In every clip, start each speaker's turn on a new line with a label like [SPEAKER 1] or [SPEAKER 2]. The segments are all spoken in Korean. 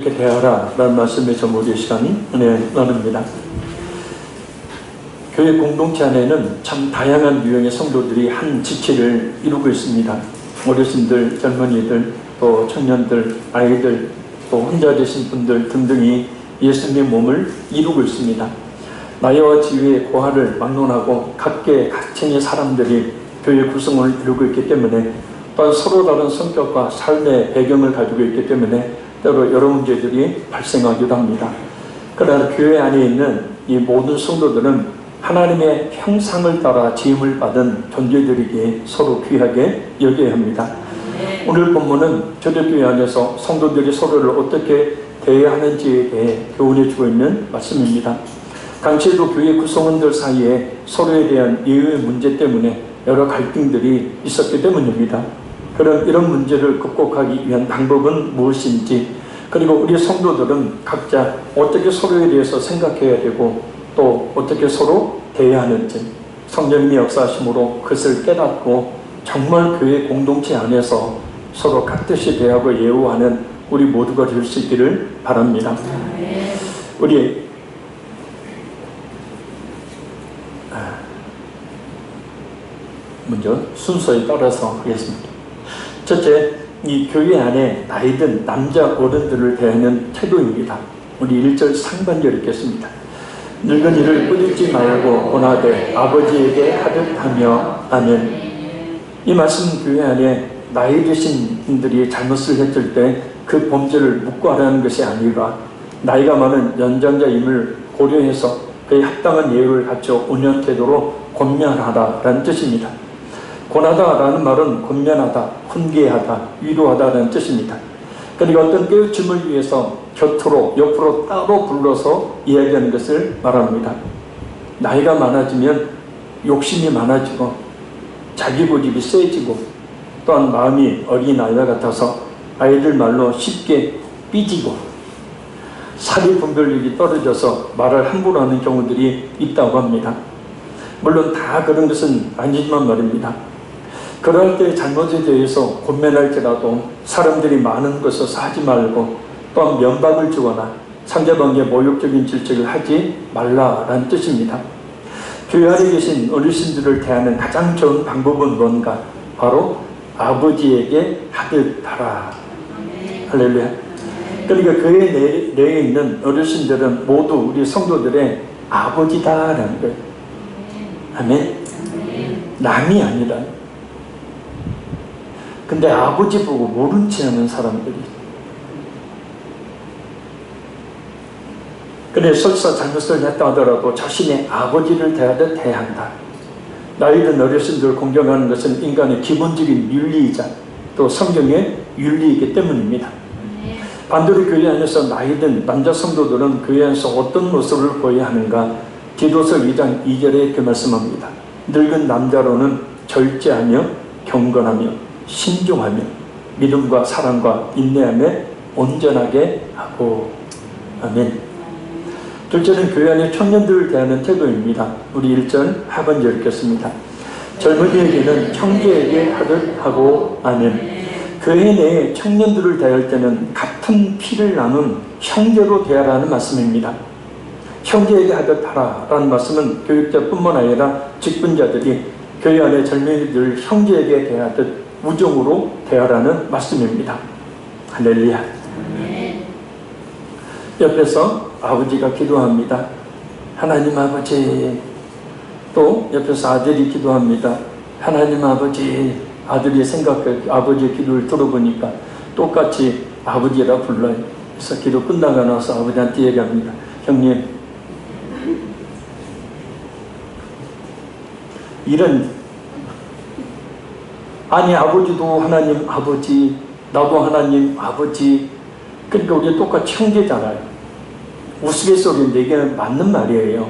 [SPEAKER 1] 이렇게 대하라 라는 말씀에 저모의 시간이 나눕니다. 교회 공동체 안에는 참 다양한 유형의 성도들이 한 지체를 이루고 있습니다. 어르신들, 젊은이들, 또 청년들, 아이들, 또 혼자 되신 분들 등등이 예수님의 몸을 이루고 있습니다. 나이와 지위의 고하를 막론하고 각계 각층의 사람들이 교회 구성을 이루고 있기 때문에 또한 서로 다른 성격과 삶의 배경을 가지고 있기 때문에 때로 여러 문제들이 발생하기도 합니다. 그러나 교회 안에 있는 이 모든 성도들은 하나님의 형상을 따라 지음을 받은 존재들이기에 서로 귀하게 여겨야 합니다. 오늘 본문은 초대교회 안에서 성도들이 서로를 어떻게 대해야 하는지에 대해 교훈해 주고 있는 말씀입니다. 당시에도 교회 구성원들 사이에 서로에 대한 예의 문제 때문에 여러 갈등들이 있었기 때문입니다. 그럼 이런 문제를 극복하기 위한 방법은 무엇인지, 그리고 우리 성도들은 각자 어떻게 서로에 대해서 생각해야 되고 또 어떻게 서로 대해야 하는지 성령님의 역사하심으로 그것을 깨닫고 정말 교회 공동체 안에서 서로 각듯이 대하고 예우하는 우리 모두가 될 수 있기를 바랍니다. 우리 먼저 순서에 따라서 하겠습니다. 첫째, 이 교회 안에 나이든 남자 어른들을 대하는 태도입니다. 우리 1절 상반절 읽겠습니다. 늙은이를 꾸짖지 말고 권하되 아버지에게 하듯 하며 아멘. 이 말씀은 교회 안에 나이 드신 분들이 잘못을 했을 때 그 범죄를 묵과하라는 것이 아니라 나이가 많은 연장자임을 고려해서 그에 합당한 예우를 갖춰 온유한 태도로 권면하라라는 뜻입니다. 권하다라는 말은 권면하다, 훈계하다, 위로하다라는 뜻입니다. 그러니까 어떤 깨우침을 위해서 곁으로, 옆으로 따로 불러서 이야기하는 것을 말합니다. 나이가 많아지면 욕심이 많아지고 자기 고집이 세지고 또한 마음이 어린아이와 같아서 아이들 말로 쉽게 삐지고 사리 분별력이 떨어져서 말을 함부로 하는 경우들이 있다고 합니다. 물론 다 그런 것은 아니지만 말입니다. 그럴 때 잘못에 대해서 권면할지라도 사람들이 많은 곳에서 하지 말고 또한 면박을 주거나 상대방에게 모욕적인 질책을 하지 말라라는 뜻입니다. 교회 안에 계신 어르신들을 대하는 가장 좋은 방법은 뭔가? 바로 아버지에게 하듯 하라. 할렐루야. 그러니까 교회 내에 있는 어르신들은 모두 우리 성도들의 아버지다라는 거예요. 아멘. 남이 아니라. 근데 아버지 보고 모른 체 하는 사람들이. 그래 설사 잘못을 했다 하더라도 자신의 아버지를 대하듯 대해야 한다. 나이든 어르신들을 공경하는 것은 인간의 기본적인 윤리이자 또 성경의 윤리이기 때문입니다. 반대로 교회 안에서 나이든 남자 성도들은 교회 안에서 어떤 모습을 보여야 하는가? 디도서 2장 2절에 이렇게 말씀합니다. 늙은 남자로는 절제하며 경건하며 신중하며 믿음과 사랑과 인내함에 온전하게 하고. 아멘. 둘째는 교회 안의 청년들을 대하는 태도입니다. 우리 1절 하반절 읽겠습니다. 젊은이에게는 형제에게 하듯 하고. 아멘. 교회 내에 청년들을 대할 때는 같은 피를 나눈 형제로 대하라는 말씀입니다. 형제에게 하듯 하라라는 말씀은 교육자뿐만 아니라 직분자들이 교회 안의 젊은이들 형제에게 대하듯 우정으로 대하라는 말씀입니다. 할렐루야. 옆에서 아버지가 기도합니다. 하나님 아버지. 또 옆에서 아들이 기도합니다. 하나님 아버지. 아들이 아버지의 기도를 들어보니까 똑같이 아버지라 불러요. 그래서 기도 끝나고 나서 아버지한테 얘기합니다. 형님, 이런 아니 아버지도 하나님 아버지, 나도 하나님 아버지, 그러니까 우리 똑같이 형제잖아요. 우스갯소리인데 이게 맞는 말이에요.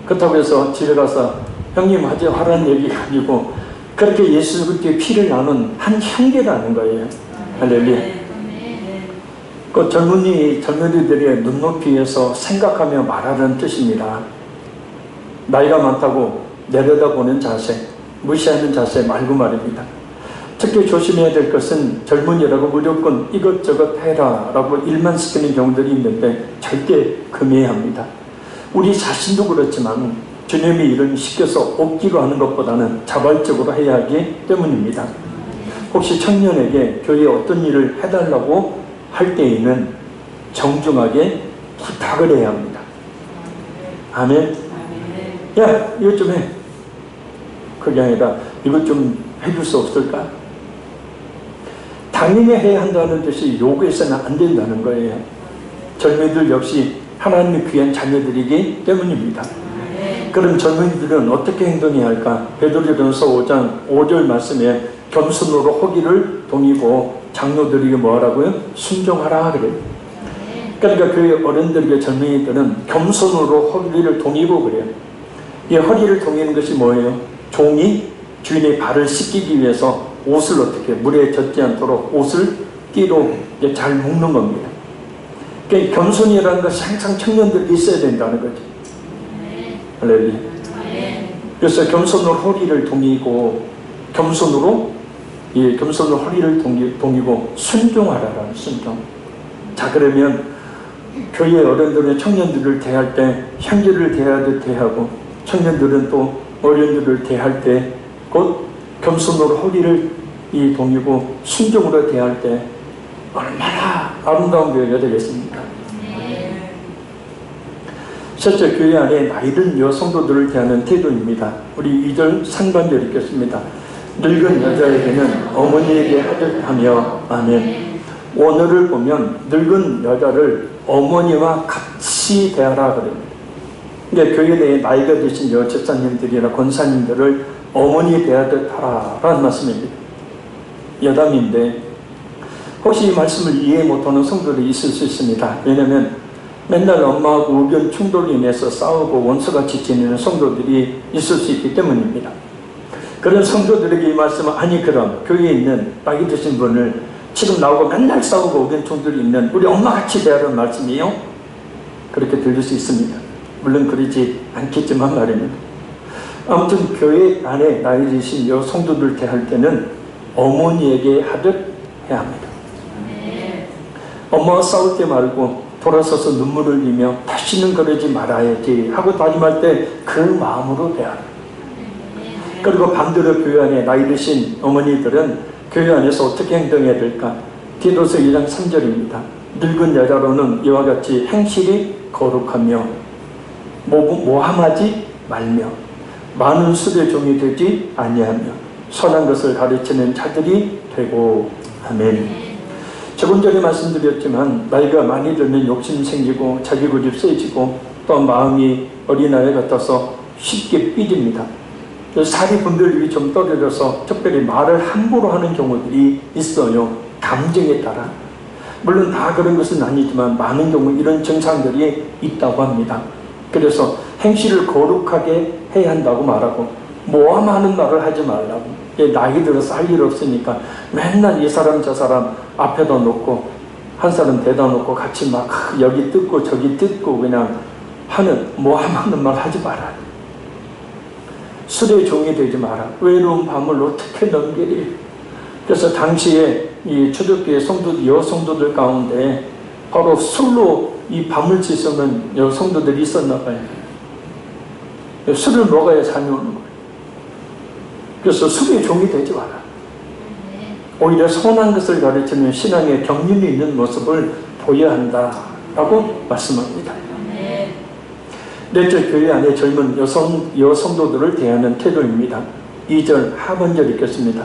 [SPEAKER 1] 그렇다고 해서 집에 가서 형님 하지 하라는 얘기가 아니고 그렇게 예수 그리스도의 피를 나눈 한 형제라는 거예요. 할렐루야. 그 젊은이들의 눈높이에서 생각하며 말하는 뜻입니다. 나이가 많다고 내려다보는 자세, 무시하는 자세 말고 말입니다. 특히 조심해야 될 것은 젊은이라고 무조건 이것저것 해라 라고 일만 시키는 경우들이 있는데 절대 금해야 합니다. 우리 자신도 그렇지만 주님이 일을 시켜서 없기로 하는 것보다는 자발적으로 해야 하기 때문입니다. 혹시 청년에게 교회에 어떤 일을 해달라고 할 때에는 정중하게 부탁을 해야 합니다. 아멘. 야, 이것 좀 해. 그게 아니라 이것 좀 해줄 수 없을까? 당연히 해야 한다는 뜻이 요구해서는 안 된다는 거예요. 젊은이들 역시 하나님의 귀한 자녀들이기 때문입니다. 그럼 젊은이들은 어떻게 행동해야 할까? 베드로전서 5장 5절 말씀에 겸손으로 허기를 동이고 장로들에게 뭐하라고요? 순종하라 그래요. 그러니까 그 어른들에게 젊은이들은 겸손으로 허리를 동이고 그래요. 이 허리를 동이는 것이 뭐예요? 종이 주인의 발을 씻기기 위해서 옷을 어떻게 물에 젖지 않도록 옷을 띠로 잘 묶는 겁니다. 그러니까 겸손이라는 것이 항상 청년들이 있어야 된다는 거죠. 할렐루야. 그래서 겸손으로 허리를 동이고 겸손으로 허리를 동이고 순종하라라는 순종. 자, 그러면 교회 어른들은 청년들을 대할 때 형제를 대하듯 대하고 청년들은 또 어른들을 대할 때 곧 겸손으로 허리를 동이고 순종으로 대할 때 얼마나 아름다운 교회가 되겠습니까? 실제 교회 안에 나이든 여성도들을 대하는 태도입니다. 우리 2절 상반절 읽겠습니다. 늙은 여자에게는 어머니에게 하듯 하며 아멘. 오늘을 보면 늙은 여자를 어머니와 같이 대하라 그래요. 그러니까 교회 내에 나이가 드신 여집사님들이나 권사님들을 어머니 대하듯 하라라는 말씀입니다. 여담인데 혹시 이 말씀을 이해 못하는 성도들이 있을 수 있습니다. 왜냐하면 맨날 엄마하고 의견 충돌로 인해서 싸우고 원수같이 지내는 성도들이 있을 수 있기 때문입니다. 그런 성도들에게 이 말씀은 아니 그럼 교회에 있는 나이 드신 분을 지금 나오고 맨날 싸우고 의견 충돌이 있는 우리 엄마같이 대하라는 말씀이에요? 그렇게 들릴 수 있습니다. 물론 그러지 않겠지만 말입니다. 아무튼 교회 안에 나이 드신 여 성도들 대할 때는 어머니에게 하듯 해야 합니다. 엄마와 싸울 때 말고 돌아서서 눈물을 흘리며 다시는 그러지 말아야지 하고 다짐할 때 그 마음으로 대하라. 그리고 반대로 교회 안에 나이 드신 어머니들은 교회 안에서 어떻게 행동해야 될까? 디도서 2장 3절입니다. 늙은 여자로는 이와 같이 행실이 거룩하며 모함하지 말며 많은 술의 종이 되지 아니하며 선한 것을 가르치는 자들이 되고 아멘. 조금 전에 말씀드렸지만 나이가 많이 들면 욕심 생기고 자기 고집 세지고 또 마음이 어린아이 같아서 쉽게 삐집니다. 살이 분별력이 좀 떨어져서 특별히 말을 함부로 하는 경우들이 있어요. 감정에 따라. 물론 다 그런 것은 아니지만 많은 경우 이런 증상들이 있다고 합니다. 그래서 행실을 거룩하게 해야 한다고 말하고 모함하는 말을 하지 말라고. 나이 들어서 할 일 없으니까 맨날 이 사람 저 사람 앞에다 놓고 한 사람 대다 놓고 같이 막 여기 뜯고 저기 뜯고 그냥 하는 모함하는 말 하지 마라. 술의 종이 되지 마라. 외로운 밤을 어떻게 넘기리. 그래서 당시에 이 초대교회 성도들, 여성도들 가운데 바로 술로 이 밤을 지새는 여성도들이 있었나 봐요. 술을 먹어야 잠이 오는 거예요. 그래서 술의 종이 되지 마라. 오히려 선한 것을 가르치는 신앙의 경륜이 있는 모습을 보여야 한다라고 말씀합니다. 넷째, 교회 안에 젊은 여성도들을 대하는 태도입니다. 2절 하반절 읽겠습니다.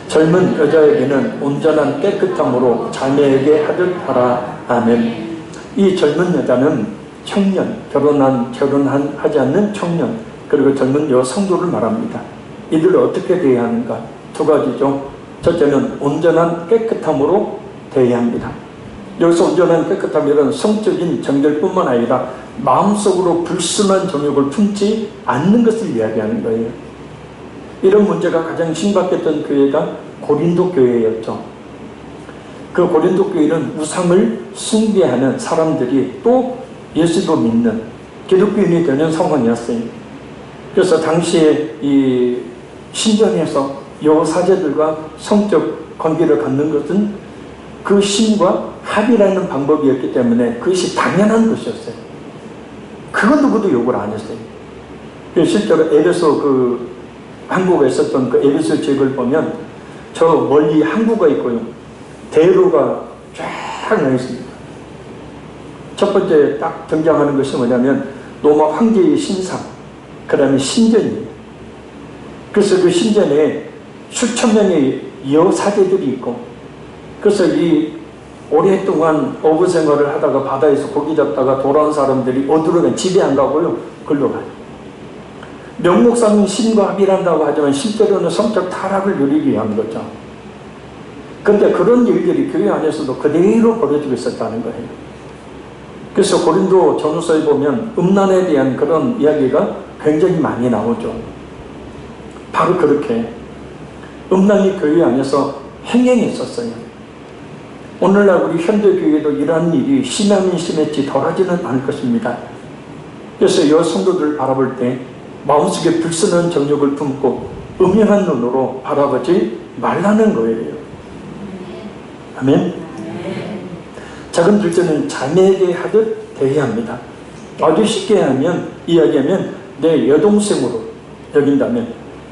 [SPEAKER 1] 젊은 여자에게는 온전한 깨끗함으로 자매에게 하듯 하라. 아멘. 이 젊은 여자는 청년, 결혼하지 않는 청년, 그리고 젊은 여성도를 말합니다. 이들을 어떻게 대해야 하는가? 두 가지죠. 첫째는 온전한 깨끗함으로 대해야 합니다. 여기서 온전한 깨끗함이란 성적인 정결뿐만 아니라 마음속으로 불순한 정욕을 품지 않는 것을 이야기하는 거예요. 이런 문제가 가장 심각했던 교회가 고린도 교회였죠. 그 고린도 교회는 우상을 숭배하는 사람들이 또 예수도 믿는 기독교인이 되는 상황이었어요. 그래서 당시에 이 신전에서 여사제들과 성적 관계를 갖는 것은 그 신과 합의라는 방법이었기 때문에 그것이 당연한 것이었어요. 그거 누구도 욕을 안 했어요. 실제로 에베소 항구가 있었던 그 에베소 지역을 보면 저 멀리 항구가 있고요. 대로가 쫙 나 있습니다. 첫 번째 딱 등장하는 것이 뭐냐면 로마 황제의 신상, 그 다음에 신전이에요. 그래서 그 신전에 수천 명의 여사제들이 있고, 그래서 이 오랫동안 어부 생활을 하다가 바다에서 고기 잡다가 돌아온 사람들이 어디로 가면 집에 안 가고요, 글로 가요. 명목상은 신과 합의한다고 하지만 실제로는 성적 타락을 누리기 위한 거죠. 그런데 그런 일들이 교회 안에서도 그대로 벌어지고 있었다는 거예요. 그래서 고린도 전후서에 보면 음란에 대한 그런 이야기가 굉장히 많이 나오죠. 바로 그렇게 음란이 교회 안에서 행행했었어요. 오늘날 우리 현대교회도 이러한 일이 심하면 심했지 덜하지는 않을 것입니다. 그래서 여성도들을 바라볼 때 마음속에 불순한 정욕을 품고 음흉한 눈으로 바라보지 말라는 거예요. 아멘. 작은 둘째는 자매에게 하듯 대해야 합니다. 아주 쉽게 이야기하면 내 여동생으로 여긴다면,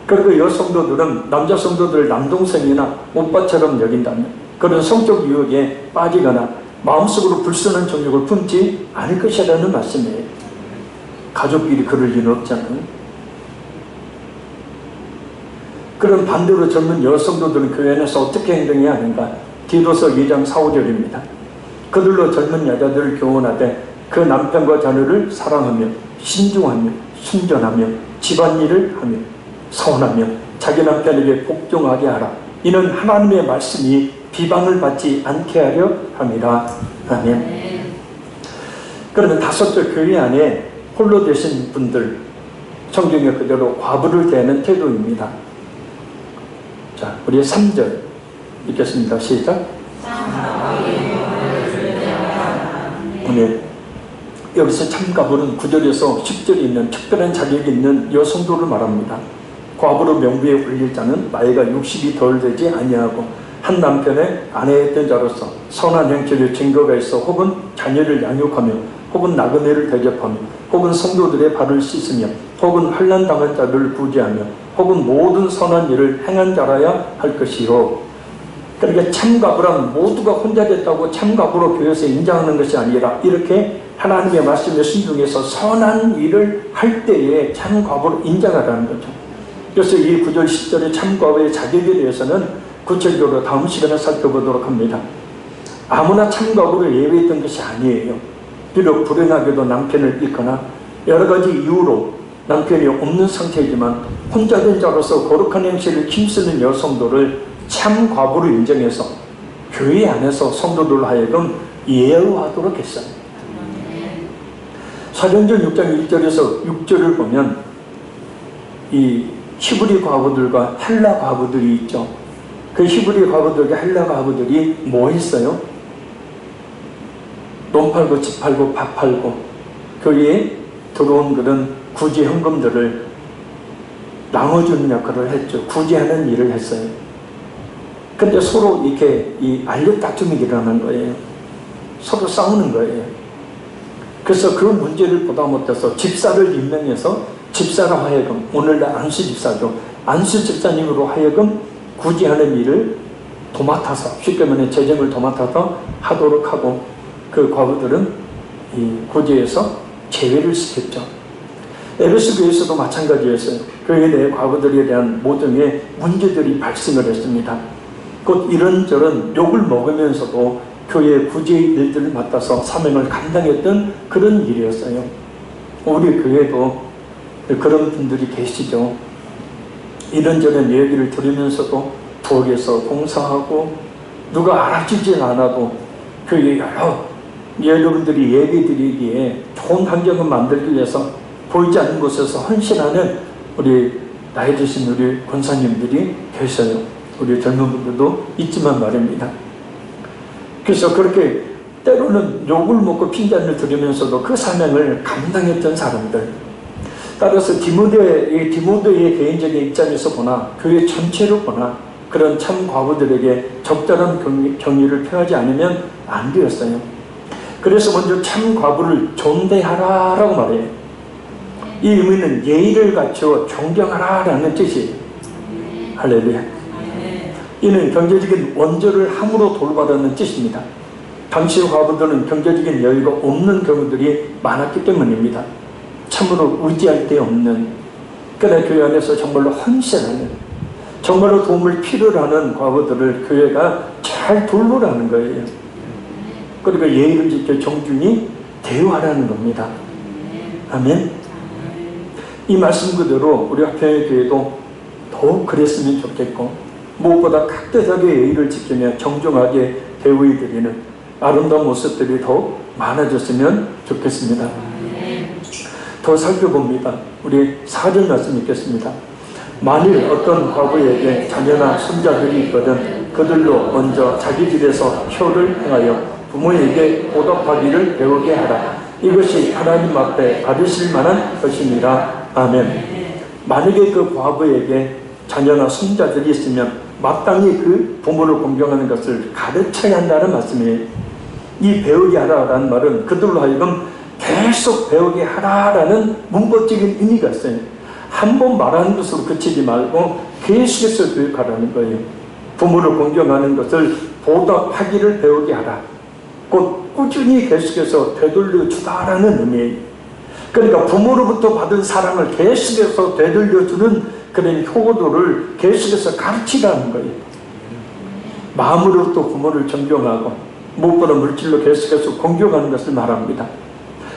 [SPEAKER 1] 그리고 여성도들은 남자 성도들을 남동생이나 오빠처럼 여긴다면 그런 성적 유혹에 빠지거나 마음속으로 불순한 정욕을 품지 않을 것이라는 말씀이에요. 가족끼리 그럴 리는 없잖아요. 그런 반대로 젊은 여성도들은 교회 안에서 어떻게 행동해야 하는가? 디도서 2장 4, 5절입니다. 그들로 젊은 여자들을 교훈하되 그 남편과 자녀를 사랑하며 신중하며 순전하며 집안일을 하며 서운하며 자기 남편에게 복종하게 하라. 이는 하나님의 말씀이 비방을 받지 않게 하려 함이라. 아멘. 그러면 다섯째, 교회 안에 홀로 되신 분들, 성경에 그대로 과부를 대하는 태도입니다. 자, 우리 3절 읽겠습니다. 시작. 네. 여기서 참가부는 9절에서 10절에 있는 특별한 자격이 있는 여성도를 말합니다. 과부로 명부에 올릴 자는 나이가 60이 덜 되지 아니하고 한 남편의 아내였던 자로서 선한 행실의 증거가 있어 혹은 자녀를 양육하며 혹은 나그네를 대접하며 혹은 성도들의 발을 씻으며 혹은 환난 당한 자를 구제하며 혹은 모든 선한 일을 행한 자라야 할 것이요. 그러니까 참가부란 모두가 혼자 됐다고 참가부로 교회에서 인정하는 것이 아니라 이렇게 하나님의 말씀에 순종해서 선한 일을 할 때에 참과부로 인정하라는 거죠. 그래서 이 9절 10절의 참과부의 자격에 대해서는 구체적으로 다음 시간에 살펴보도록 합니다. 아무나 참과부를 예외했던 것이 아니에요. 비록 불행하게도 남편을 잃거나 여러 가지 이유로 남편이 없는 상태이지만 혼자 된 자로서 거룩한 행실을 힘쓰는 여성도를 참과부로 인정해서 교회 안에서 성도들 하여금 예우하도록 했어요. 사도행전 6장 1절에서 6절을 보면 이 히브리 과부들과 헬라 과부들이 있죠. 그 히브리 과부들과 헬라 과부들이 뭐 했어요? 돈 팔고 집 팔고 밥 팔고 교회에 들어온 그런 구제 현금들을 나눠주는 역할을 했죠. 구제하는 일을 했어요. 근데 서로 이렇게 이 알력 다툼이 일어나는 거예요. 서로 싸우는 거예요. 그래서 그 문제를 보다 못해서 집사를 임명해서 집사로 하여금, 오늘날 안수 집사죠. 안수 집사님으로 하여금 구제하는 일을 도맡아서, 쉽게 말해 재정을 도맡아서 하도록 하고 그 과부들은 이 구제에서 제외를 시켰죠. 에베소 교회에서도 마찬가지였어요. 교회 내 과부들에 대한 모종의 문제들이 발생을 했습니다. 곧 이런저런 욕을 먹으면서도 교회 구제의 일들을 맡아서 사명을 감당했던 그런 일이었어요. 우리 교회도 그런 분들이 계시죠. 이런저런 얘기를 들으면서도 부엌에서 봉사하고 누가 알아주지 않아도 교회 여러분들이 예배 드리기에 좋은 환경을 만들기 위해서 보이지 않는 곳에서 헌신하는 우리 나이 드신 우리 권사님들이 계셔요. 우리 젊은 분들도 있지만 말입니다. 그래서 그렇게 때로는 욕을 먹고 핀잔을 들으면서도 그 사명을 감당했던 사람들, 따라서 디모데의 개인적인 입장에서 보나 교회 전체로 보나 그런 참 과부들에게 적절한 경의를 표하지 않으면 안 되었어요. 그래서 먼저 참 과부를 존대하라라고 말해요. 이 의미는 예의를 갖추어 존경하라라는 뜻이에요. 할렐루야. 이는 경제적인 원조를 함으로 돌봐라는 뜻입니다. 당시 과부들은 경제적인 여유가 없는 경우들이 많았기 때문입니다. 참으로 의지할 데 없는, 그러나 교회 안에서 정말로 헌신하는, 정말로 도움을 필요로 하는 과부들을 교회가 잘 돌보라는 거예요. 그리고 예의를 지켜 정중히 대우하라는 겁니다. 아멘. 이 말씀 그대로 우리 화평의 교회도 더욱 그랬으면 좋겠고, 무엇보다 깍듯하게 예의를 지키며 정중하게 대우해드리는 아름다운 모습들이 더욱 많아졌으면 좋겠습니다. 더 살펴봅니다. 우리 4절 말씀 읽겠습니다. 만일 어떤 과부에게 자녀나 손자들이 있거든 그들로 먼저 자기 집에서 효를 행하여 부모에게 보답하기를 배우게 하라. 이것이 하나님 앞에 받으실 만한 것이니라. 아멘. 만약에 그 과부에게 자녀나 손자들이 있으면 마땅히 그 부모를 공경하는 것을 가르쳐야 한다는 말씀이에요. 이 배우게 하라라는 말은 그들로 하여금 계속 배우게 하라라는 문법적인 의미가 있어요. 한 번 말하는 것으로 그치지 말고 계속해서 교육하라는 거예요. 부모를 공경하는 것을 보답하기를 배우게 하라. 곧 꾸준히 계속해서 되돌려 주다라는 의미예요. 그러니까 부모로부터 받은 사랑을 계속해서 되돌려주는 그런 효도를 계속해서 가르치라는 거예요. 마음으로부터 부모를 존경하고 무엇보다 물질로 계속해서 공경하는 것을 말합니다.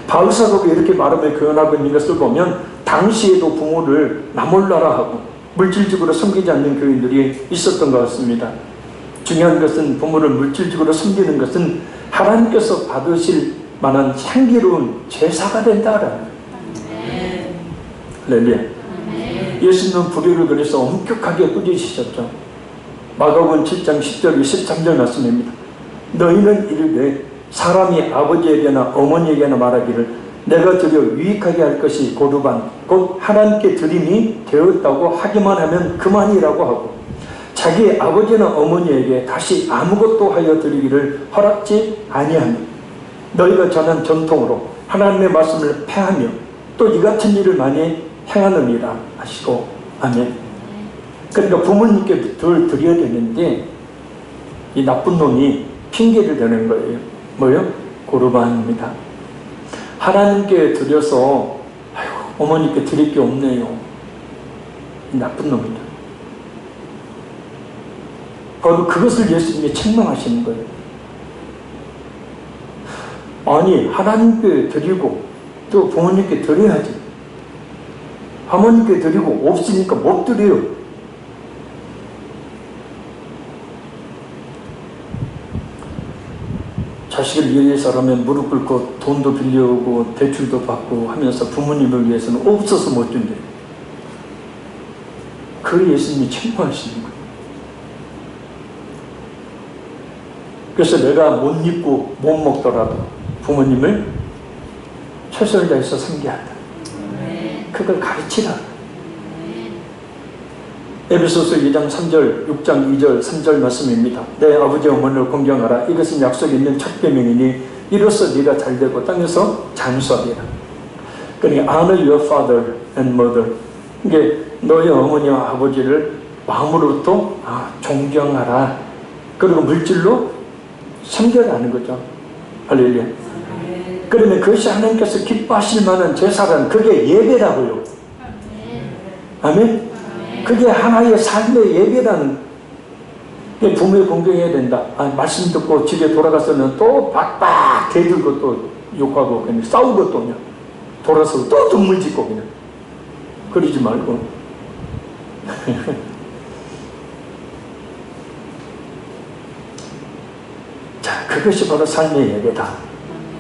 [SPEAKER 1] 바울 사도가 이렇게 말하며 교훈하고 있는 것을 보면 당시에도 부모를 나몰라라 하고 물질적으로 섬기지 않는 교인들이 있었던 것 같습니다. 중요한 것은 부모를 물질적으로 섬기는 것은 하나님께서 받으실 만한 향기로운 제사가 된다라는 할렐루야. 예수님은 불의를 그래서 엄격하게 꾸짖으셨죠. 마가복음 7장 10절 23절 말씀입니다. 너희는 이르되 사람이 아버지에게나 어머니에게나 말하기를 내가 드려 유익하게 할 것이 고르반 곧 하나님께 드림이 되었다고 하기만 하면 그만이라고 하고 자기 아버지나 어머니에게 다시 아무것도 하여 드리기를 허락지 아니하며 너희가 전한 전통으로 하나님의 말씀을 폐하며 또 이 같은 일을 많이 행하느니라 하시고 아멘. 그러니까 부모님께 드려야 되는데 이 나쁜 놈이 핑계를 대는 거예요. 뭐요? 고르반입니다. 하나님께 드려서 아이고 어머니께 드릴 게 없네요. 이 나쁜 놈이다. 바로 그것을 예수님이 책망하시는 거예요. 아니 하나님께 드리고 또 부모님께 드려야지. 부모님께 드리고 없으니까 못 드려요. 자식을 위해서라면 무릎 꿇고 돈도 빌려오고 대출도 받고 하면서 부모님을 위해서는 없어서 못 준대요. 그 예수님이 책망하시는 거예요. 그래서 내가 못 입고 못 먹더라도 부모님을 최선을 다해서 섬겨야 한다. 그걸 가르치라. 에베소서 2장 3절, 6장 2절, 3절 말씀입니다. 내 아버지 어머니를 공경하라. 이것은 약속이 있는 첫 계명이니 이로써 네가 잘되고 땅에서 장수하리라. 그러니까 honor your father and mother. 이게 너희 어머니와 아버지를 마음으로부터 존경하라. 그리고 물질로 섬겨라는 거죠. 할렐루야. 그러면 그것이 하나님께서 기뻐하실 만한 제사란 그게 예배라고요. 아멘. 그게 하나의 삶의 예배라는 부모에 공경해야 된다. 말씀 듣고 집에 돌아가서는 또 박박 대들고 또 욕하고 그냥 싸우고 또 그냥 돌아서 또 눈물 짓고 그냥 그러지 말고 자 그것이 바로 삶의 예배다.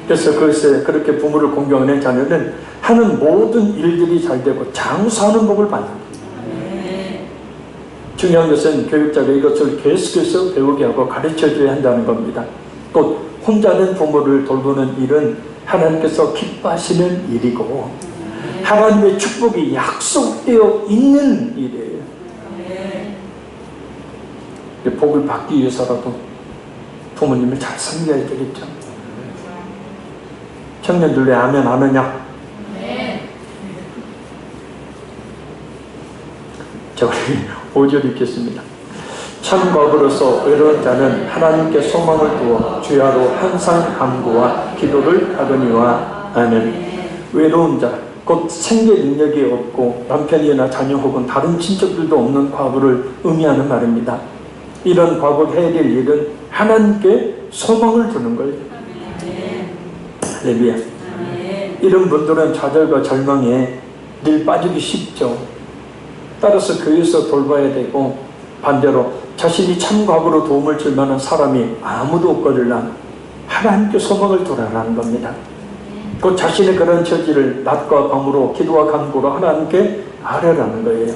[SPEAKER 1] 그래서 그것에 그렇게 부모를 공경하는 자녀는 하는 모든 일들이 잘 되고 장수하는 복을 받는다. 중요한 것은 교육자가 이것을 계속해서 배우게 하고 가르쳐줘야 한다는 겁니다. 또 혼자는 부모를 돌보는 일은 하나님께서 기뻐하시는 일이고 하나님의 축복이 약속되어 있는 일이에요. 복을 받기 위해서라도 부모님을 잘 섬겨야 되겠죠. 청년들 왜 아멘 안 하냐? 자, 우리 5절 읽겠습니다. 참 과부로서 외로운 자는 하나님께 소망을 두어 주야로 항상 간구와 기도를 하거니와 아멘. 외로운 자, 곧 생계 능력이 없고 남편이나 자녀 혹은 다른 친척들도 없는 과부를 의미하는 말입니다. 이런 과부가 해야 될 일은 하나님께 소망을 두는 거예요. 할렐루야. 이런 분들은 좌절과 절망에 늘 빠지기 쉽죠. 따라서 교회에서 돌봐야 되고, 반대로 자신이 참 과부로 도움을 줄 만한 사람이 아무도 없거들라 하나님께 소망을 두라라는 겁니다. 곧 자신의 그런 처지를 낮과 밤으로 기도와 간구로 하나님께 아뢰라는 거예요.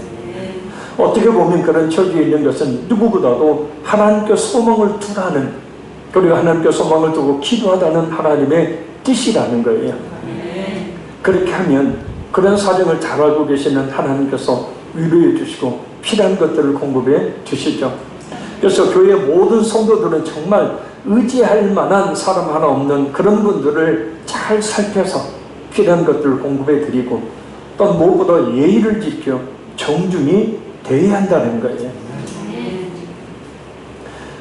[SPEAKER 1] 어떻게 보면 그런 처지에 있는 것은 누구보다도 하나님께 소망을 두라는, 그리고 하나님께 소망을 두고 기도하다는 하나님의 뜻이라는 거예요. 그렇게 하면 그런 사정을 잘 알고 계시는 하나님께서 위로해 주시고 필요한 것들을 공급해 주시죠. 그래서 교회 모든 성도들은 정말 의지할 만한 사람 하나 없는 그런 분들을 잘 살펴서 필요한 것들을 공급해 드리고, 또 무엇보다 예의를 지켜 정중히 대해야 한다는 거예요.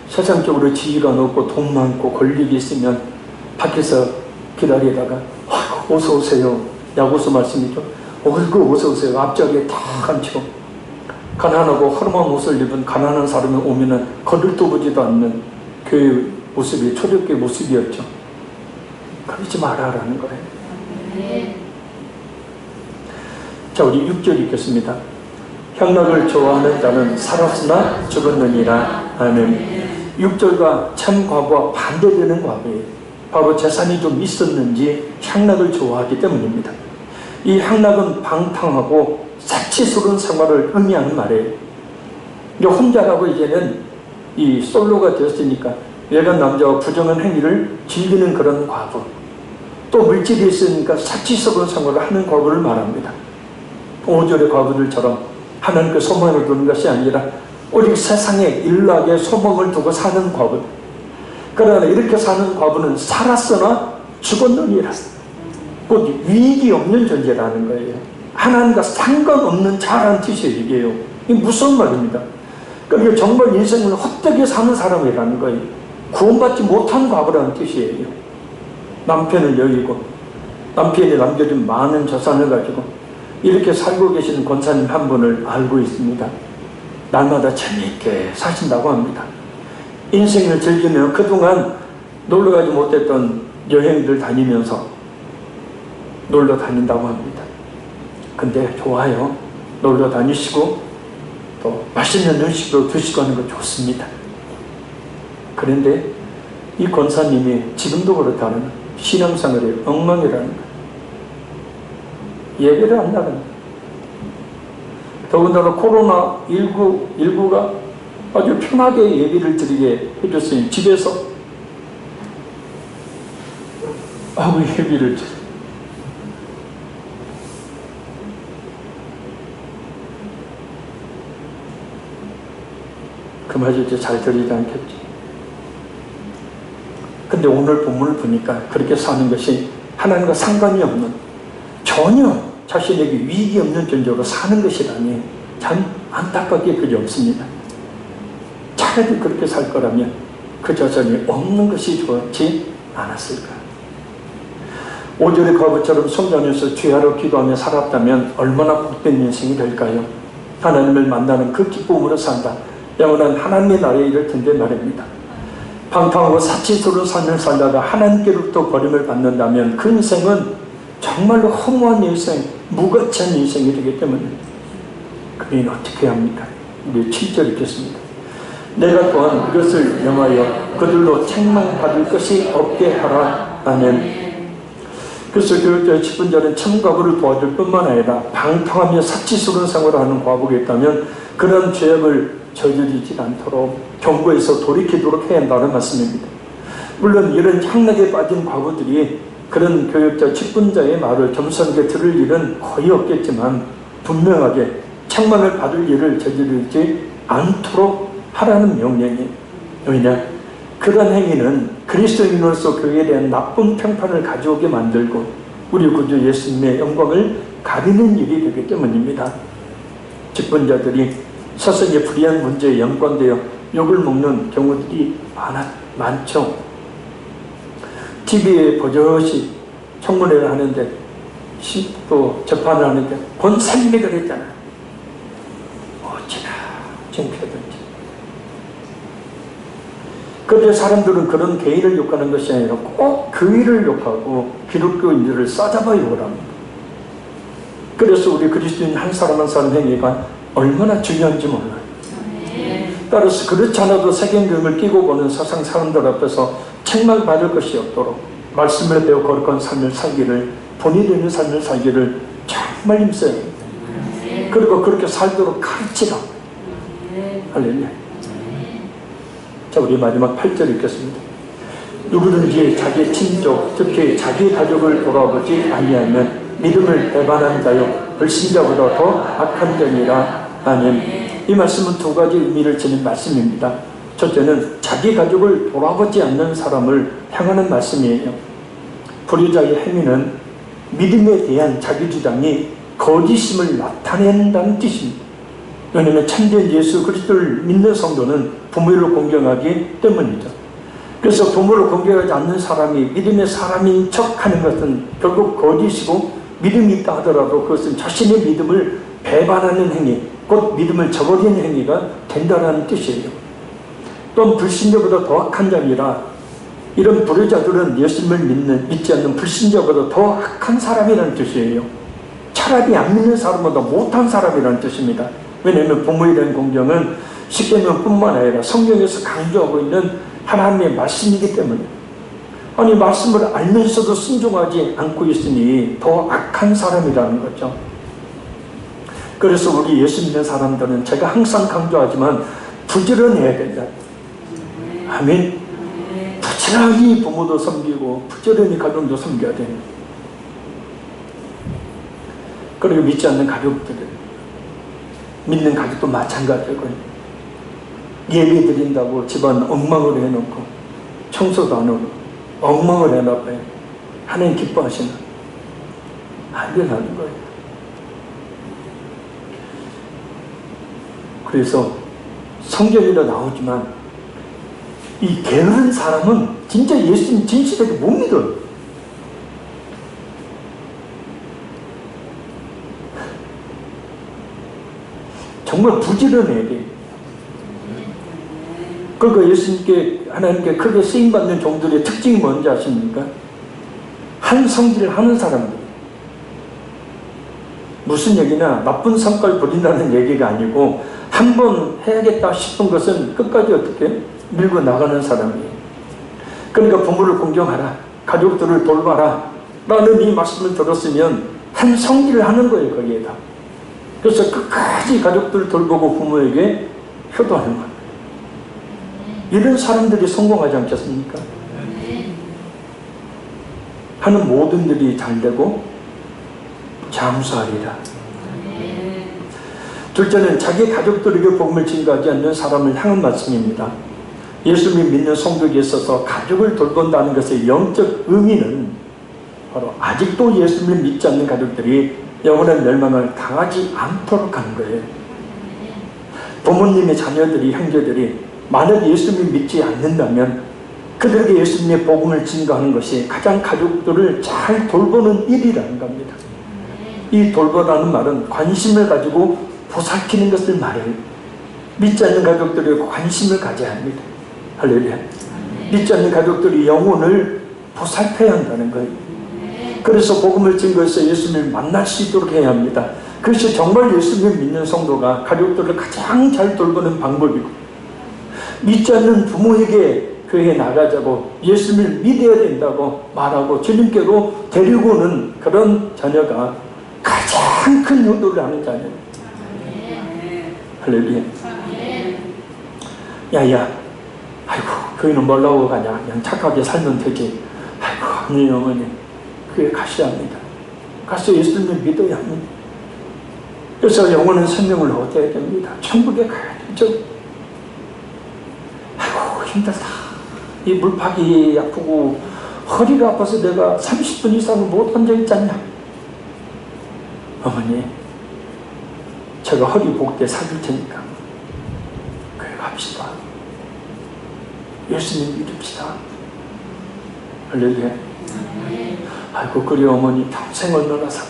[SPEAKER 1] 세상적으로 지위가 높고 돈 많고 권력이 있으면 밖에서 기다리다가 어서 오세요, 야고수 말씀이죠. 어이구 어서 오세요, 앞자리에 탁 앉혀. 가난하고 허름한 옷을 입은 가난한 사람이 오면은 거들떠보지도 않는 교회 모습이 초대교회 모습이었죠. 그러지 말아라는 거예요. 자, 우리 6절 읽겠습니다. 향락을 좋아하는 자는 살았으나 죽었느니라. 아멘. 6절과 참 과부와 반대되는 과부예요. 바로 재산이 좀 있었는지 향락을 좋아하기 때문입니다. 이 향락은 방탕하고 사치스러운 생활을 의미하는 말이에요. 이제 혼자라고 이제는 이 솔로가 되었으니까 외간 남자와 부정한 행위를 즐기는 그런 과부, 또 물질이 있으니까 사치스러운 생활을 하는 과부를 말합니다. 5절의 과부들처럼 하나님께 소망을 두는 것이 아니라 오직 세상에 일락에 소망을 두고 사는 과부. 그러나 이렇게 사는 과부는 살았으나 죽었느니라. 곧 위기 없는 존재라는 거예요. 하나님과 상관없는 자라는 뜻이에요. 이게 무서운 말입니다. 그러니까 정말 인생을 헛되게 사는 사람이라는 거예요. 구원받지 못한 과부라는 뜻이에요. 남편을 여의고 남편이 남겨준 많은 재산을 가지고 이렇게 살고 계시는 권사님 한 분을 알고 있습니다. 날마다 재미있게 사신다고 합니다. 인생을 즐기며 그동안 놀러가지 못했던 여행들 다니면서 놀러 다닌다고 합니다. 근데 좋아요. 놀러 다니시고 또 맛있는 음식도 드시고 하는 거 좋습니다. 그런데 이 권사님이 지금도 그렇다는 신앙생활이 엉망이라는 거예요. 예배를 안 나가는 거예요. 더군다나 코로나19가 아주 편하게 예배를 드리게 해줬어요. 집에서 아무 예배를 드려요. 그마저 이제 잘 들리지 않겠지. 근데 오늘 본문을 보니까 그렇게 사는 것이 하나님과 상관이 없는, 전혀 자신에게 위기 없는 존재로 사는 것이라니 참 안타깝게 그리 없습니다. 차라리 그렇게 살 거라면 그 자신이 없는 것이 좋지 않았을까. 5절의 과부처럼 성전에서 주야로 기도하며 살았다면 얼마나 복된 인생이 될까요? 하나님을 만나는 그 기쁨으로 산다. 영원한 하나님의 나라에 이를 텐데 말입니다. 방탕하고 사치스러운 삶을 살다가 하나님께로부터 버림을 받는다면 그 인생은 정말로 허무한 인생, 무가치한 인생이 되기 때문에 그는 어떻게 합니까? 우리 7절 읽겠습니다. 내가 또한 이것을 명하여 그들로 책망받을 것이 없게 하라. 아멘. 그래서 교육자의 10분절은 참과부를 도와줄 뿐만 아니라 방탕하며 사치스러운 생활을 하는 과부가 있다면 그런 죄악을 저지르지 않도록 경고해서 돌이키도록 해야 한다는 말씀입니다. 물론 이런 향락에 빠진 과부들이 그런 교육자, 직분자의 말을 겸손하게 들을 일은 거의 없겠지만 분명하게 책망을 받을 일을 저지르지 않도록 하라는 명령이에요. 왜냐? 그런 행위는 그리스도인으로서 교회에 대한 나쁜 평판을 가져오게 만들고 우리 구주 예수님의 영광을 가리는 일이 되기 때문입니다. 직분자들이 서서히 불의한 문제에 연관되어 욕을 먹는 경우들이 많죠. TV에 버젓이 청문회를 하는데 또 재판을 하는데 권사님이 그랬잖아. 어찌나 창피하던지. 그런데 사람들은 그런 개인을 욕하는 것이 아니라 꼭 교회를 욕하고 기독교인들을 싸잡아 욕을 합니다. 그래서 우리 그리스도인 한 사람 한 사람 행위가 얼마나 중요한지 몰라요. 따라서 그렇지 않아도 세계경을 끼고 보는 세상 사람들 앞에서 책망받을 것이 없도록 말씀을 배워 거룩한 삶을 살기를, 본이 되는 삶을 살기를 정말 힘써야 합니다. 그리고 그렇게 살도록 가르치라. 할렐루야. 자, 우리 마지막 8절 읽겠습니다. 누구든지 자기 친족, 특히 자기 가족을 돌아보지 아니하면 믿음을 배반한 자요 불신자보다 더 악한 자니라. 아멘. 이 말씀은 두 가지 의미를 지닌 말씀입니다. 첫째는 자기 가족을 돌아보지 않는 사람을 향하는 말씀이에요. 불의자의 행위는 믿음에 대한 자기 주장이 거짓임을 나타낸다는 뜻입니다. 왜냐하면 참된 예수 그리스도를 믿는 성도는 부모를 공경하기 때문이죠. 그래서 부모를 공경하지 않는 사람이 믿음의 사람인 척하는 것은 결국 거짓이고, 믿음이 있다 하더라도 그것은 자신의 믿음을 배반하는 행위, 곧 믿음을 저버리는 행위가 된다는 뜻이에요. 또한 불신자보다 더 악한 자니라. 이런 불의자들은 예수님을 믿지 않는 불신자보다 더 악한 사람이라는 뜻이에요. 차라리 안 믿는 사람보다 못한 사람이라는 뜻입니다. 왜냐하면 부모에 대한 공경은 십계명뿐만 아니라 성경에서 강조하고 있는 하나님의 말씀이기 때문에, 아니 말씀을 알면서도 순종하지 않고 있으니 더 악한 사람이라는 거죠. 그래서 우리 예수 믿는 사람들은 제가 항상 강조하지만 부지런해야 된다. 아멘. 부지런히 부모도 섬기고 부지런히 가정도 섬겨야 됩니다. 그리고 믿지 않는 가족들은, 믿는 가족도 마찬가지고요. 예배 드린다고 집안 엉망을 해놓고 청소도 안 하고 엉망을 해놔봐요. 하나님 기뻐하시나? 안 되는 거예요. 그래서 성경에도 나오지만 이 게으른 사람은 진짜 예수님 진실하게 못 믿어요. 정말 부지런해야 돼요. 그러니까 예수님께, 하나님께 크게 쓰임받는 종들의 특징이 뭔지 아십니까? 한 성질을 하는 사람들. 무슨 얘기냐, 나쁜 성과를 부린다는 얘기가 아니고 한번 해야겠다 싶은 것은 끝까지 어떻게 밀고 나가는 사람이에요. 그러니까 부모를 공경하라, 가족들을 돌봐라 라는 이 말씀을 들었으면 한 성질을 하는 거예요, 거기에다. 그래서 끝까지 가족들을 돌보고 부모에게 효도하는 거예요. 이런 사람들이 성공하지 않겠습니까? 하는 모든 일이 잘되고 장수하리라. 둘째는 자기 가족들에게 복음을 증거하지 않는 사람을 향한 말씀입니다. 예수님을 믿는 성도에게 있어서 가족을 돌본다는 것의 영적 의미는 바로 아직도 예수님을 믿지 않는 가족들이 영원한 멸망을 당하지 않도록 하는 거예요. 부모님의 자녀들이, 형제들이 만약 예수님을 믿지 않는다면 그들에게 예수님의 복음을 증거하는 것이 가장 가족들을 잘 돌보는 일이라는 겁니다. 이 돌보라는 말은 관심을 가지고 보살피는 것을 말해요. 믿지 않는 가족들에게 관심을 가져야 합니다. 할렐루야. 믿지 않는 가족들이 영혼을 보살펴야 한다는 거예요. 그래서 복음을 증거해서 예수님을 만날 수 있도록 해야 합니다. 그것이 정말 예수님을 믿는 성도가 가족들을 가장 잘 돌보는 방법이고, 믿지 않는 부모에게 교회에 나가자고 예수님을 믿어야 된다고 말하고 주님께로 데리고 오는 그런 자녀가 가장 큰 효도를 하는 자녀예요. 할렐루야. 야야, 아이고 교회는 뭐라고 가냐, 그냥 착하게 살면 되지. 아이고 어머니 교회 가셔야 합니다. 가서 예수님을 믿어야 합니다. 그래서 영원한 생명을 얻어야 됩니다. 천국에 가야 되죠. 아이고 힘들다. 이 물파기 아프고 허리가 아파서 내가 30분 이상을 못 앉아있잖냐. 어머니, 제가 허리 복대 사줄 테니까 교회 갑시다. 예수님 믿읍시다. 할렐루야. 아이고 그래 어머니 평생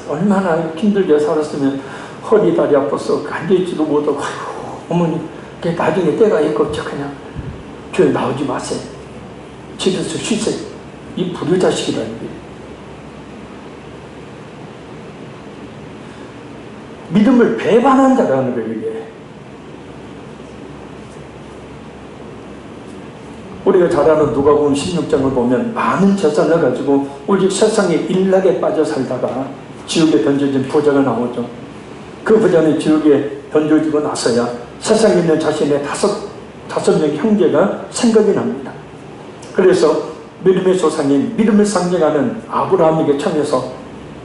[SPEAKER 1] 얼마나 힘들게 살았으면 허리 다리 아파서 앉아있지도 못하고 아이고 어머니 나중에 때가 있겠죠. 그냥 교회 나오지 마세요. 집에서 쉬세요. 이 불효자식이라는 게 믿음을 배반한 자라는 거예요. 이게 우리가 잘 아는 누가복음 16장을 보면 많은 재산을 가지고 오직 세상에 일락에 빠져 살다가 지옥에 던져진 부자가 나오죠. 그 부자는 지옥에 던져지고 나서야 세상에 있는 자신의 다섯 명의 형제가 생각이 납니다. 그래서 믿음의 조상인 믿음을 상징하는 아브라함에게 청해서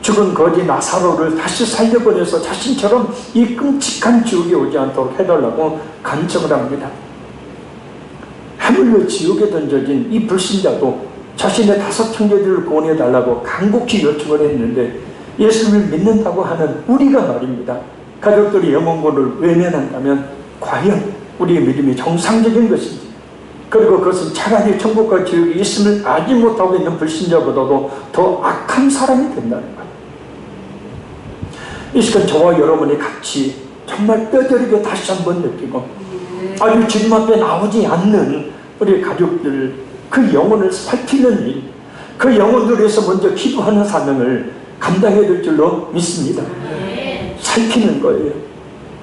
[SPEAKER 1] 죽은 거지 나사로를 다시 살려보내서 자신처럼 이 끔찍한 지옥에 오지 않도록 해달라고 간청을 합니다. 하물며 지옥에 던져진 이 불신자도 자신의 5 형제들을 구원해달라고 간곡히 요청을 했는데 예수를 믿는다고 하는 우리가 말입니다. 가족들이 영혼권을 외면한다면 과연 우리의 믿음이 정상적인 것인지, 그리고 그것은 차라리 천국과 지옥에 있음을 알지 못하고 있는 불신자보다도 더 악한 사람이 된다는 거예요. 이 시간 저와 여러분이 같이 정말 뼈저리게 다시 한번 느끼고 아주 주님 앞에 나오지 않는 우리 가족들 그 영혼을 살피는 일, 그 영혼들을 위해서 먼저 기도하는 사명을 감당해야 될 줄로 믿습니다. 살피는 거예요.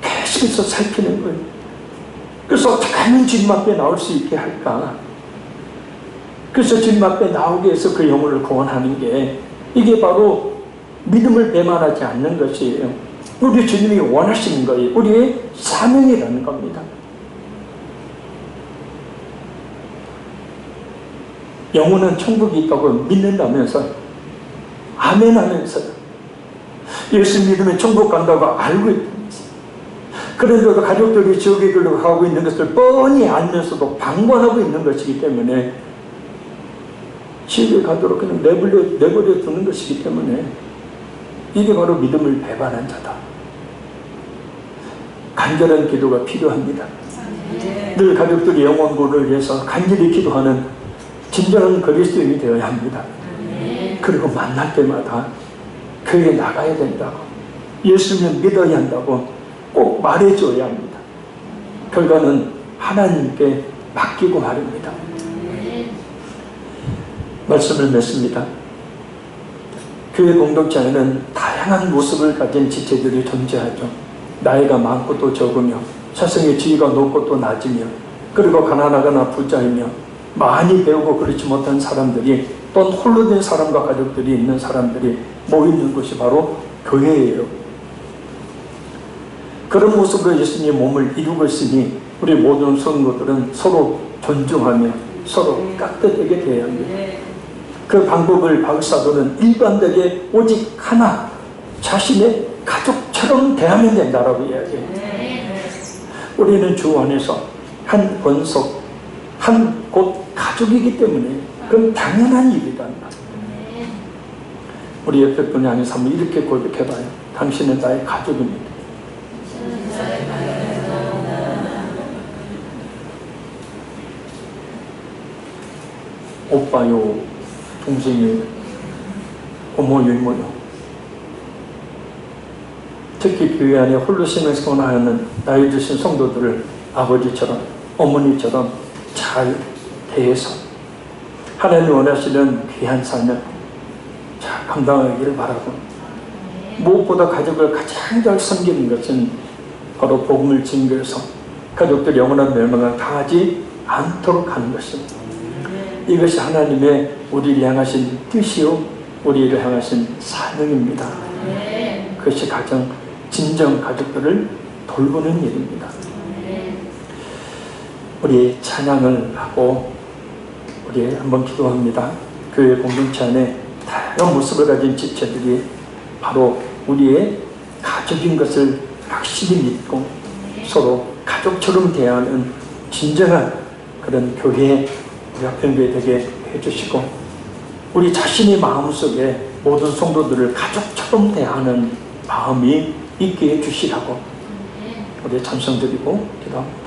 [SPEAKER 1] 계속해서 살피는 거예요. 그래서 어떻게 하면 주님 앞에 나올 수 있게 할까? 그래서 주님 앞에 나오게 해서 그 영혼을 구원하는 게 이게 바로 믿음을 배반하지 않는 것이에요. 우리 주님이 원하시는 거예요. 우리의 사명이라는 겁니다. 영혼은 천국이 있다고 믿는다면서 아멘 하면서 예수 믿으면 천국 간다고 알고 있다면서, 그런데도 가족들이 지옥의 길로 가고 있는 것을 뻔히 알면서도 방관하고 있는 것이기 때문에 지옥에 가도록 그냥 내버려 두는 것이기 때문에 이게 바로 믿음을 배반한 자다. 간절한 기도가 필요합니다. 늘 가족들이 영혼 구원을 위해서 간절히 기도하는 진정한 그리스도인이 되어야 합니다. 그리고 만날 때마다 교회에 나가야 된다고, 예수님을 믿어야 한다고 꼭 말해줘야 합니다. 결과는 하나님께 맡기고 말입니다. 말씀을 맺습니다. 교회 공동체 안에는 다양한 모습을 가진 지체들이 존재하죠. 나이가 많고 또 적으며, 세상의 지위가 높고 또 낮으며, 그리고 가난하거나 부자이며, 많이 배우고 그렇지 못한 사람들이, 또 홀로 된 사람과 가족들이 있는 사람들이 모이는 곳이 바로 교회예요. 그런 모습으로 예수님의 몸을 이루고 있으니 우리 모든 성도들은 서로 존중하며 서로 깍듯하게 대해야 합니다. 그 방법을 바울사도는 일관되게 오직 하나, 자신의 가족처럼 대하면 된다라고 이야기해요. 우리는 주 안에서 한 권속, 한 곳 가족이기 때문에 그건 당연한 일이다. 우리 옆에 분이 안에서 한번 이렇게 고백해봐요. 당신은 나의 가족입니다. 오빠요, 동생이요, 고모요, 이모요. 특히 교회 안에 홀로 신앙생활하는 나이 드신 성도들을 아버지처럼 어머니처럼 잘 대해서 하나님 원하시는 귀한 삶을 잘 감당하기를 바라고, 무엇보다 가족을 가장 잘 섬기는 것은 바로 복음을 증거해서 가족들 영원한 멸망을 당하지 않도록 하는 것입니다. 이것이 하나님의 우리를 향하신 뜻이요, 우리를 향하신 사명입니다. 그것이 가장 진정 가족들을 돌보는 일입니다. 우리 찬양을 하고 우리 한번 기도합니다. 교회 공동체 안에 다양한 모습을 가진 지체들이 바로 우리의 가족인 것을 확실히 믿고 서로 가족처럼 대하는 진정한 그런 교회, 우리 화평교회 되게 해주시고, 우리 자신의 마음속에 모든 성도들을 가족처럼 대하는 마음이 있게 해주시라고 우리 찬송드리고 기도합니다.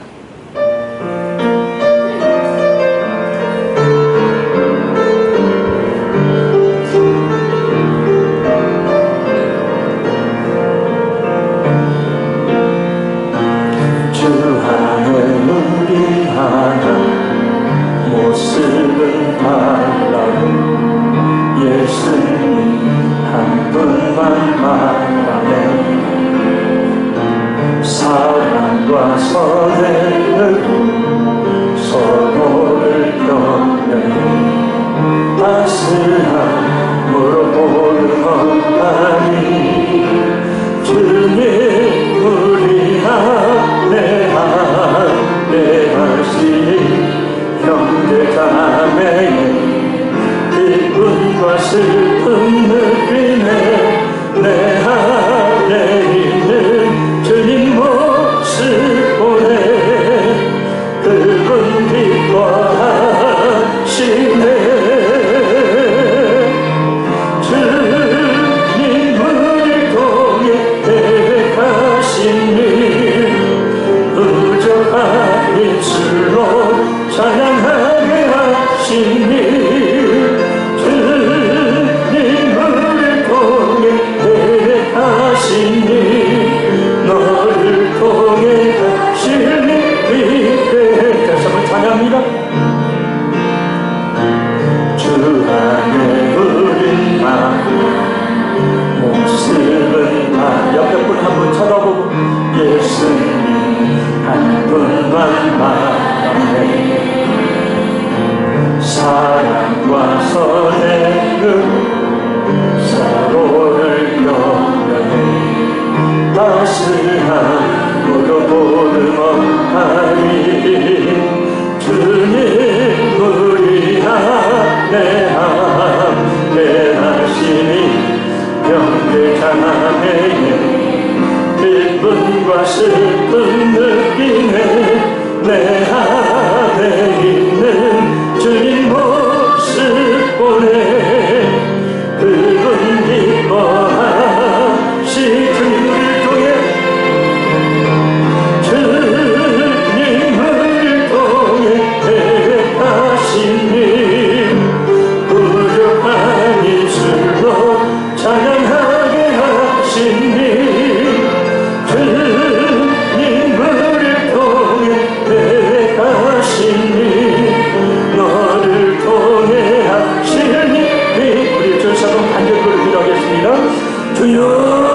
[SPEAKER 2] 모습은 달라도 예수님 한 분만 말하네. 사랑과 선행으로 서로를 격려해 따스함으로 보름하니 주님 우리 안에 함께하시니 형제자매의 기쁨과 슬픔 느끼네. 내 안에 있는 주님 모습 보네. 그분 기뻐하시네. 주님 우리 통해 계획하신 일 부족한 입술로 찬양하게 하시니 주님 우리 통해 계획하시니 너를 통해 하시니 다시 한번 찬양합니다. 주 안에 우린 모습은 다 옆에 분 한 분 쳐다보고 예수님 한 분만 말하네. 사랑과 선행으로 서로를 격려해 따스함으로 보듬어하니 주님 우리 안에 함께하시니 형제자매의 기쁨과 슬픔 느끼네. 내 안에 있는 주님 모습 보네. 그분 기뻐하시 주님을 통해 주님을 통해 계획하시니 부족한 입술로 찬양하게 하시니 주님을 통해 계획하시니 너를 통해 하시니 우리 주사동 간절히 기도하겠습니다. 주여